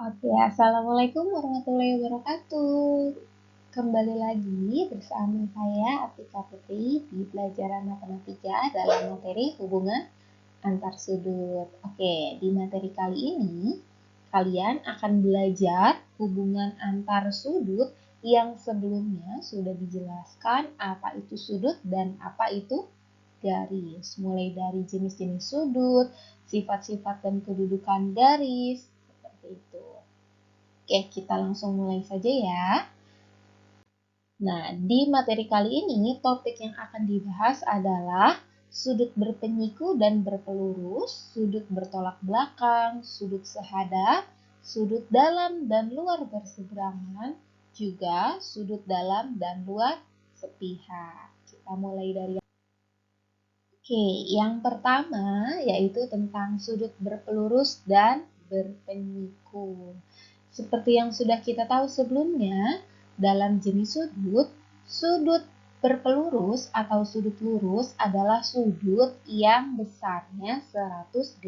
Oke, Assalamualaikum warahmatullahi wabarakatuh. Kembali lagi bersama saya Atika Putri di pelajaran matematika dalam materi hubungan antar sudut. Oke, di materi kali ini kalian akan belajar hubungan antar sudut yang sebelumnya sudah dijelaskan apa itu sudut dan apa itu garis. Mulai dari jenis-jenis sudut, sifat-sifat dan kedudukan garis, seperti itu. Oke, kita langsung mulai saja ya. Nah, di materi kali ini topik yang akan dibahas adalah sudut berpenyiku dan berpelurus, sudut bertolak belakang, sudut sehadap, sudut dalam dan luar berseberangan, juga sudut dalam dan luar sepihak. Kita mulai dari Oke, yang pertama yaitu tentang sudut berpelurus dan berpenyiku. Seperti yang sudah kita tahu sebelumnya, dalam jenis sudut, sudut berpelurus atau sudut lurus adalah sudut yang besarnya 180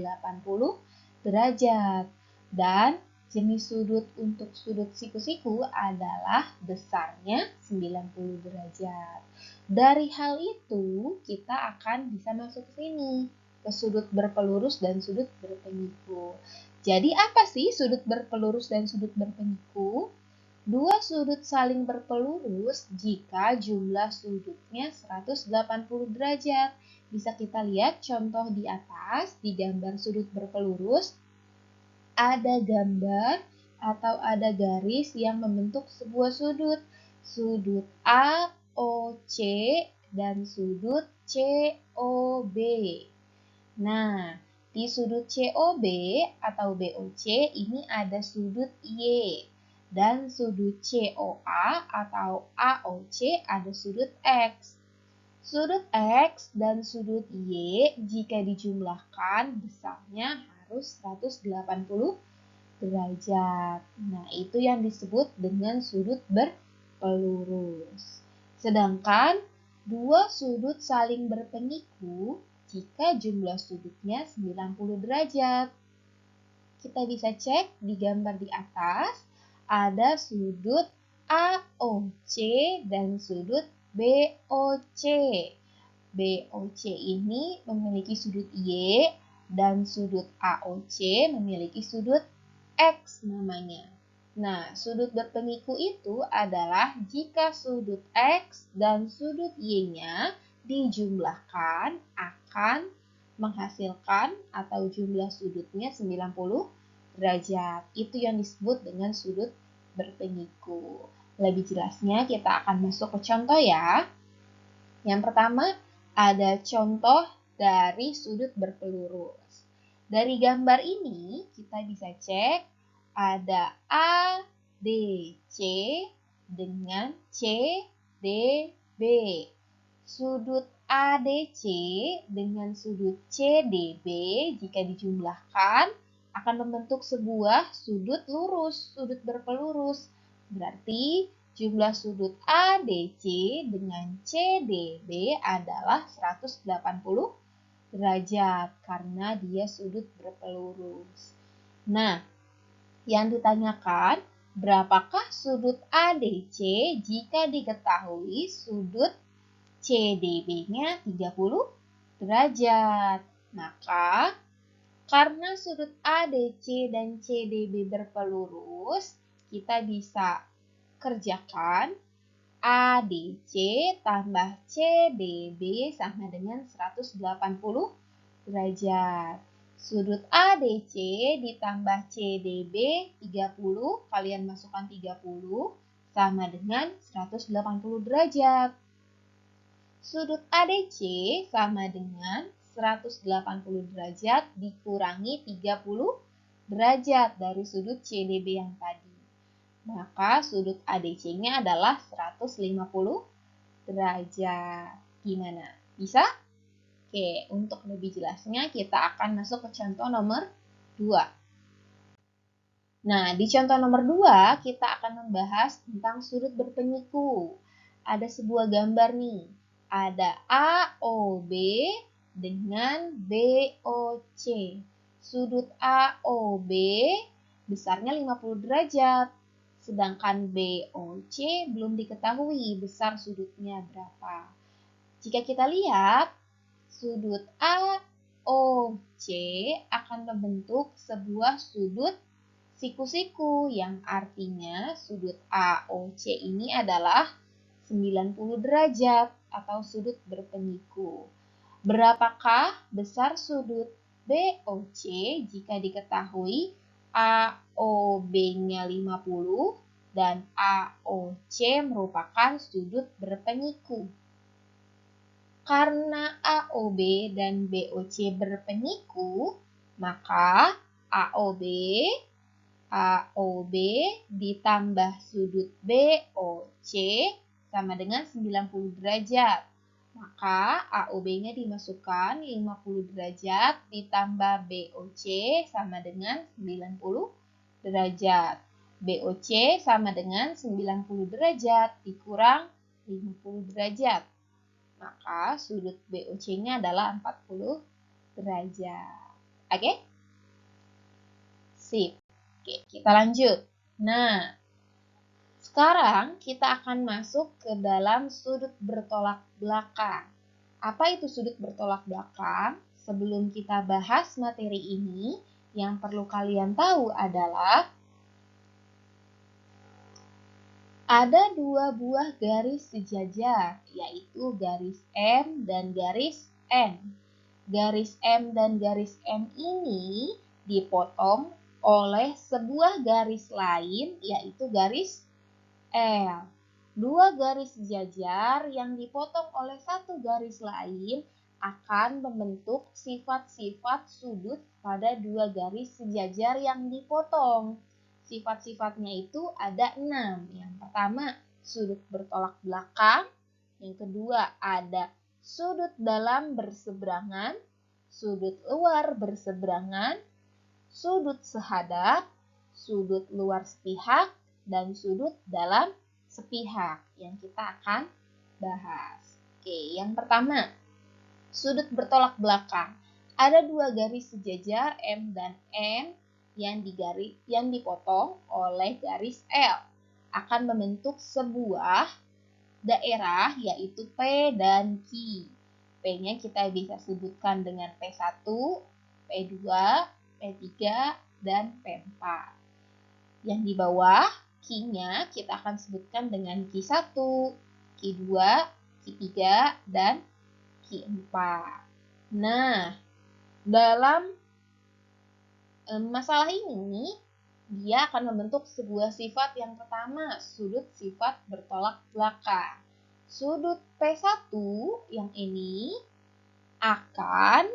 derajat. Dan jenis sudut untuk sudut siku-siku adalah besarnya 90 derajat. Dari hal itu, kita akan bisa masuk ke sini, ke sudut berpelurus dan sudut berpenyiku. Jadi apa sih sudut berpelurus dan sudut berpenyiku? Dua sudut saling berpelurus jika jumlah sudutnya 180 derajat. Bisa kita lihat contoh di atas, di gambar sudut berpelurus, ada gambar atau ada garis yang membentuk sebuah sudut. Sudut AOC dan sudut COB. Nah, di sudut COB atau BOC ini ada sudut Y. Dan sudut COA atau AOC ada sudut X. Sudut X dan sudut Y jika dijumlahkan besarnya harus 180 derajat. Nah, itu yang disebut dengan sudut berpelurus. Sedangkan dua sudut saling berpenyiku jika jumlah sudutnya 90 derajat. Kita bisa cek di gambar di atas, ada sudut AOC dan sudut BOC. BOC ini memiliki sudut Y dan sudut AOC memiliki sudut X namanya. Nah, sudut berpenyiku itu adalah jika sudut X dan sudut Y-nya dijumlahkan akan menghasilkan atau jumlah sudutnya 90 derajat. Itu yang disebut dengan sudut berpenyiku. Lebih jelasnya kita akan masuk ke contoh ya. Yang pertama, ada contoh dari sudut berpelurus. Dari gambar ini kita bisa cek ada ADC dengan CDB. Sudut ADC dengan sudut CDB jika dijumlahkan akan membentuk sebuah sudut lurus, sudut berpelurus. Berarti jumlah sudut ADC dengan CDB adalah 180 derajat karena dia sudut berpelurus. Nah, yang ditanyakan, berapakah sudut ADC jika diketahui sudut CDB-nya 30 derajat? Maka, karena sudut ADC dan CDB berpelurus, kita bisa kerjakan ADC tambah CDB sama dengan 180 derajat. Sudut ADC ditambah CDB 30, kalian masukkan 30, sama dengan 180 derajat. Sudut ADC sama dengan 180 derajat dikurangi 30 derajat dari sudut CDB yang tadi. Maka sudut ADC-nya adalah 150 derajat. Gimana? Bisa? Oke, untuk lebih jelasnya kita akan masuk ke contoh nomor 2. Nah, di contoh nomor 2 kita akan membahas tentang sudut berpenyiku. Ada sebuah gambar nih. Ada AOB dengan BOC. Sudut AOB besarnya 50 derajat. Sedangkan BOC belum diketahui besar sudutnya berapa. Jika kita lihat, sudut AOC akan membentuk sebuah sudut siku-siku yang artinya sudut AOC ini adalah 90 derajat atau sudut berpenyiku. Berapakah besar sudut BOC jika diketahui AOB-nya 50 dan AOC merupakan sudut berpenyiku? Karena AOB dan BOC berpenyiku, maka AOB ditambah sudut BOC sama dengan 90 derajat. Maka AOB-nya dimasukkan 50 derajat ditambah BOC sama dengan 90 derajat. BOC sama dengan 90 derajat dikurang 50 derajat. Maka sudut BOC-nya adalah 40 derajat. Oke? Sip. Oke, kita lanjut. Nah, sekarang kita akan masuk ke dalam sudut bertolak belakang. Apa itu sudut bertolak belakang? Sebelum kita bahas materi ini, yang perlu kalian tahu adalah ada dua buah garis sejajar, yaitu garis M dan garis N. Garis M dan garis N ini dipotong oleh sebuah garis lain, yaitu garis L. Dua garis sejajar yang dipotong oleh satu garis lain akan membentuk sifat-sifat sudut pada dua garis sejajar yang dipotong. Sifat-sifatnya itu ada 6. Yang pertama, sudut bertolak belakang. Yang kedua, ada sudut dalam berseberangan, sudut luar berseberangan, sudut sehadap, sudut luar sepihak, dan sudut dalam sepihak yang kita akan bahas. Oke, yang pertama, sudut bertolak belakang. Ada dua garis sejajar M dan N yang dipotong oleh garis L akan membentuk sebuah daerah yaitu P dan Q. P-nya kita bisa sebutkan dengan P1, P2, P3, dan P4. Yang di bawah Q-nya kita akan sebutkan dengan Q1, Q2, Q3, dan Q4. Nah, dalam masalah ini, dia akan membentuk sebuah sifat yang pertama, sudut sifat bertolak belakang. Sudut P1 yang ini akan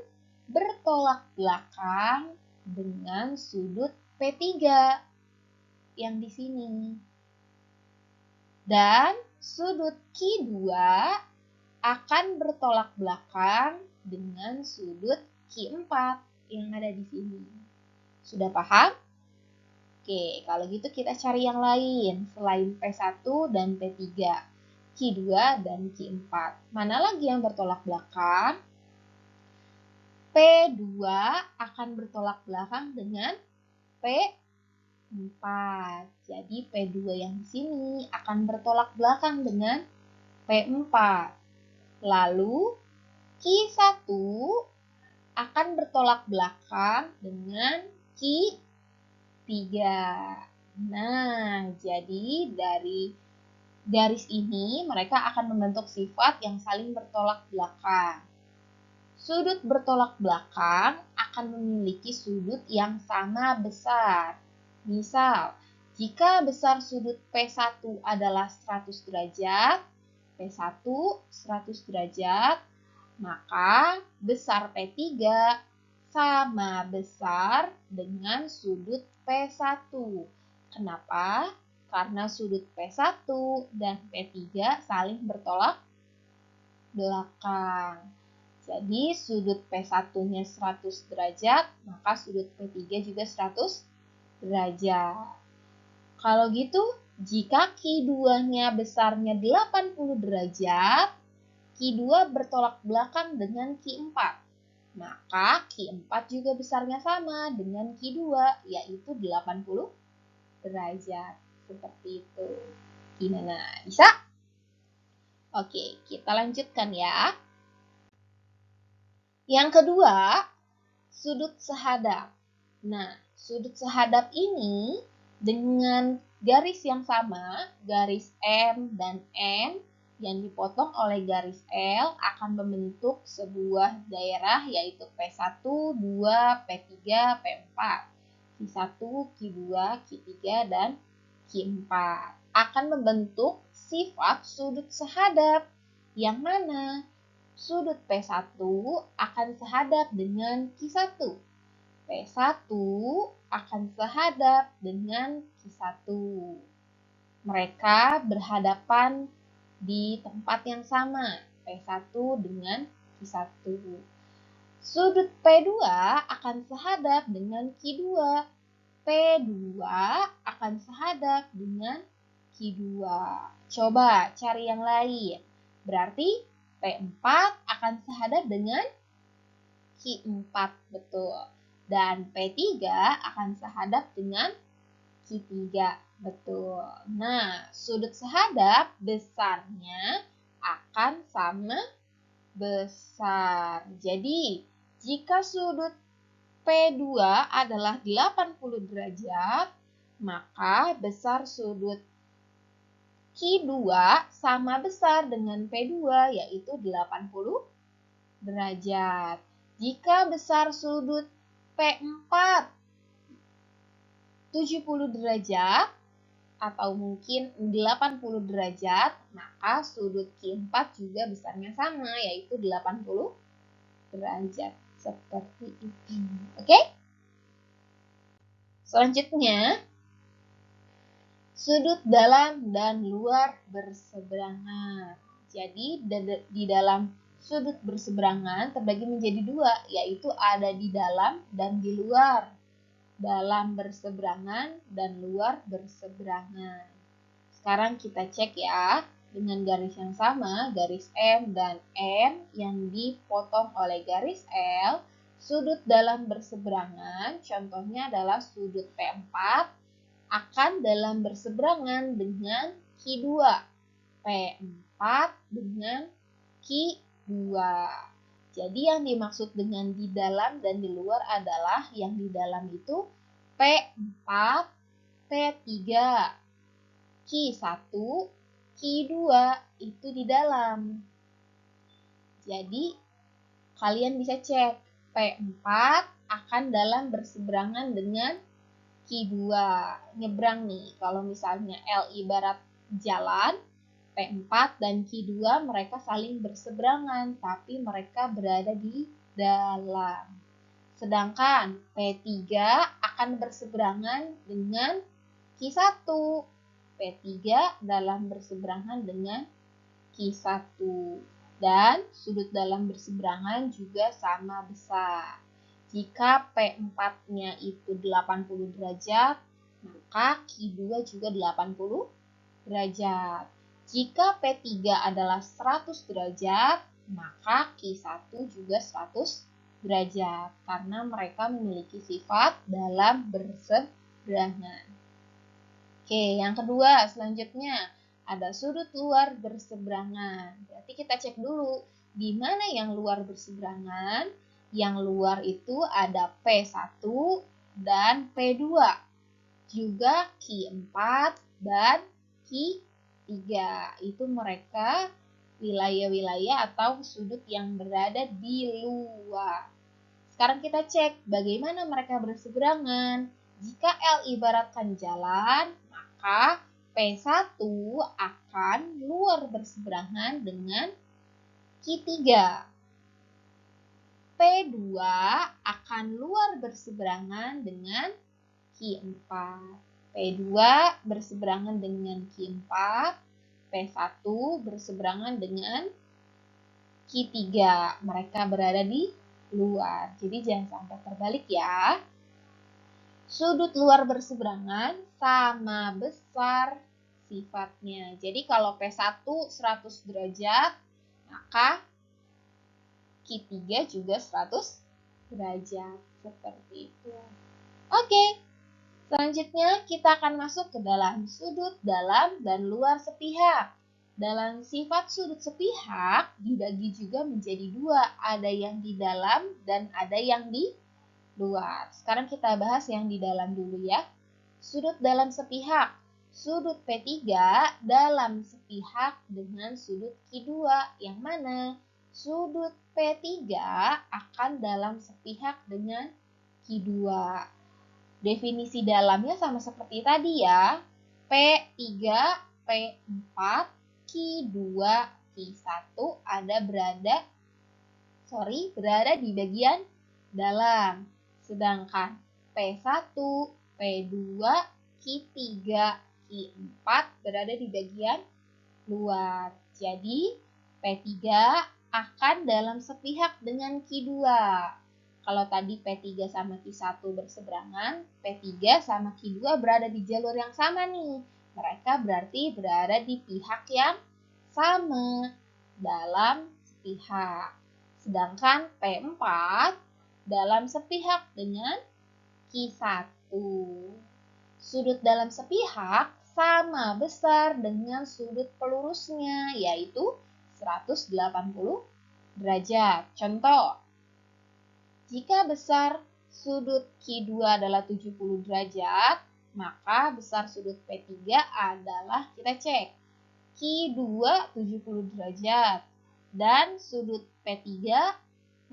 bertolak belakang dengan sudut P3 yang di sini. Dan sudut Q2 akan bertolak belakang dengan sudut Q4 yang ada di sini. Sudah paham? Oke, kalau gitu kita cari yang lain selain P1 dan P3, Q2 dan Q4. Mana lagi yang bertolak belakang? P2 akan bertolak belakang dengan P4. Jadi P2 yang di sini akan bertolak belakang dengan P4. Lalu Q1 akan bertolak belakang dengan Q3. Nah, jadi dari garis ini mereka akan membentuk sifat yang saling bertolak belakang. Sudut bertolak belakang akan memiliki sudut yang sama besar. Misal, jika besar sudut P1 adalah 100 derajat, P1 100 derajat, maka besar P3 sama besar dengan sudut P1. Kenapa? Karena sudut P1 dan P3 saling bertolak belakang. Jadi sudut P1-nya 100 derajat, maka sudut P3 juga 100 derajat. Kalau gitu, jika Q2-nya besarnya 80 derajat, Q2 bertolak belakang dengan Q4. maka Q4 juga besarnya sama dengan Q2, yaitu 80 derajat. Seperti itu. Gimana? Bisa? Oke, kita lanjutkan ya. Yang kedua, sudut sehadap. Nah, sudut sehadap ini dengan garis yang sama, garis M dan N yang dipotong oleh garis L akan membentuk sebuah daerah yaitu P1, 2, P3, P4. Q1, Q2, Q3, dan Q4 akan membentuk sifat sudut sehadap yang mana sudut P1 akan sehadap dengan Q1. P1 akan sehadap dengan Q1. Mereka berhadapan di tempat yang sama, P1 dengan Q1. Sudut P2 akan sehadap dengan Q2. P2 akan sehadap dengan Q2. Coba cari yang lain. Berarti P4 akan sehadap dengan Q4, betul. Dan P3 akan sehadap dengan Q3, betul. Nah, sudut sehadap besarnya akan sama besar. Jadi, jika sudut P2 adalah 80 derajat, maka besar sudut Q2 sama besar dengan P2, yaitu 80 derajat. Jika besar sudut P4 70 derajat atau mungkin 80 derajat, maka sudut Q4 juga besarnya sama, yaitu 80 derajat. Seperti itu. Oke? Selanjutnya, sudut dalam dan luar berseberangan. Jadi, di dalam sudut berseberangan terbagi menjadi dua, yaitu ada di dalam dan di luar. Dalam berseberangan dan luar berseberangan. Sekarang kita cek ya, dengan garis yang sama, garis M dan N yang dipotong oleh garis L, sudut dalam berseberangan, contohnya adalah sudut P4, akan dalam berseberangan dengan Q2. P4 dengan Q2. Jadi yang dimaksud dengan di dalam dan di luar adalah yang di dalam itu P4, P3, Q1, Q2 itu di dalam. Jadi kalian bisa cek P4 akan dalam berseberangan dengan Q2. Nyebrang nih, kalau misalnya L ibarat jalan, P4 dan Q2 mereka saling berseberangan, tapi mereka berada di dalam. Sedangkan P3 akan berseberangan dengan Q1. P3 dalam berseberangan dengan Q1. Dan sudut dalam berseberangan juga sama besar. Jika P4-nya itu 80 derajat, maka Q2 juga 80 derajat. Jika P3 adalah 100 derajat, maka Q1 juga 100 derajat karena mereka memiliki sifat dalam berseberangan. Oke, yang kedua selanjutnya ada sudut luar berseberangan. Berarti kita cek dulu di mana yang luar berseberangan. Yang luar itu ada P1 dan P2. Juga Q4 dan Q3. Itu mereka wilayah-wilayah atau sudut yang berada di luar. Sekarang kita cek bagaimana mereka berseberangan. Jika L ibaratkan jalan, maka P1 akan luar berseberangan dengan Q3. P2 akan luar berseberangan dengan Q4. P2 berseberangan dengan Q4. P1 berseberangan dengan Q3. Mereka berada di luar. Jadi jangan sampai terbalik ya. Sudut luar berseberangan sama besar sifatnya. Jadi kalau P1 100 derajat, maka Q3 juga 100 derajat. Seperti itu. Oke, selanjutnya kita akan masuk ke dalam sudut dalam dan luar sepihak. Dalam sifat sudut sepihak dibagi juga menjadi dua, ada yang di dalam dan ada yang di luar. Sekarang kita bahas yang di dalam dulu ya. Sudut dalam sepihak. Sudut P3 dalam sepihak dengan sudut Q2. Yang mana? Sudut P3 akan dalam sepihak dengan Q2. Definisi dalamnya sama seperti tadi ya. P3, P4, Q2, Q1 berada di bagian dalam. Sedangkan P1, P2, Q3, Q4 berada di bagian luar. Jadi P3 akan dalam sepihak dengan Q2. Kalau tadi P3 sama Q1 berseberangan, P3 sama Q2 berada di jalur yang sama nih. Mereka berarti berada di pihak yang sama dalam sepihak. Sedangkan P4 dalam sepihak dengan Q1. Sudut dalam sepihak sama besar dengan sudut pelurusnya, yaitu 180 derajat. Contoh, jika besar sudut Q2 adalah 70 derajat, maka besar sudut P3 adalah, kita cek, Q2 70 derajat. Dan sudut P3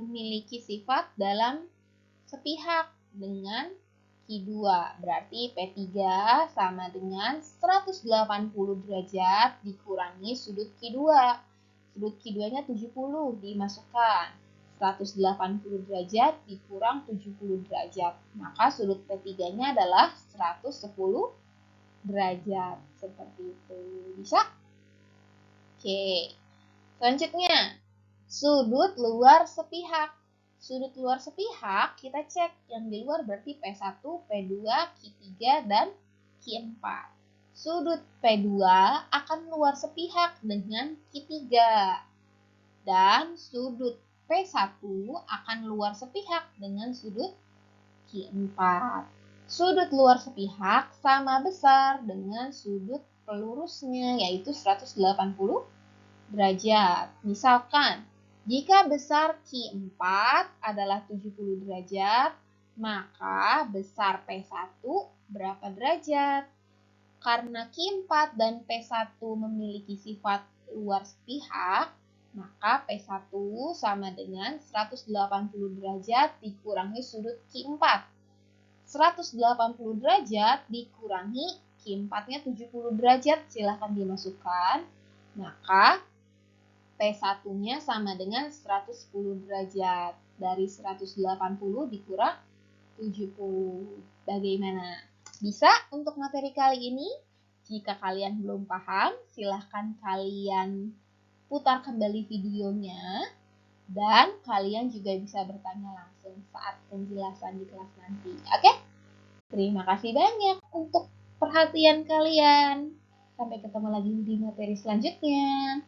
memiliki sifat dalam sepihak dengan Q2. Berarti P3 sama dengan 180 derajat dikurangi sudut Q2. Sudut Q2-nya 70 dimasukkan. 180 derajat dikurang 70 derajat. Maka sudut P3-nya adalah 110 derajat. Seperti itu. Bisa? Oke. Selanjutnya, sudut luar sepihak. Sudut luar sepihak kita cek. Yang di luar berarti P1, P2, Q3, dan Q4. Sudut P2 akan luar sepihak dengan Q3. Dan sudut P1 akan luar sepihak dengan sudut Q4. Sudut luar sepihak sama besar dengan sudut pelurusnya, yaitu 180 derajat. Misalkan, jika besar Q4 adalah 70 derajat, maka besar P1 berapa derajat? Karena Q4 dan P1 memiliki sifat luar sepihak, maka P1 sama dengan 180 derajat dikurangi sudut Q4. 180 derajat dikurangi Q4-nya 70 derajat, silahkan dimasukkan. Maka P1-nya sama dengan 110 derajat. Dari 180 dikurang 70. Bagaimana? Bisa untuk materi kali ini? Jika kalian belum paham, silahkan kalian putar kembali videonya. Dan kalian juga bisa bertanya langsung saat penjelasan di kelas nanti. Oke? Terima kasih banyak untuk perhatian kalian. Sampai ketemu lagi di materi selanjutnya.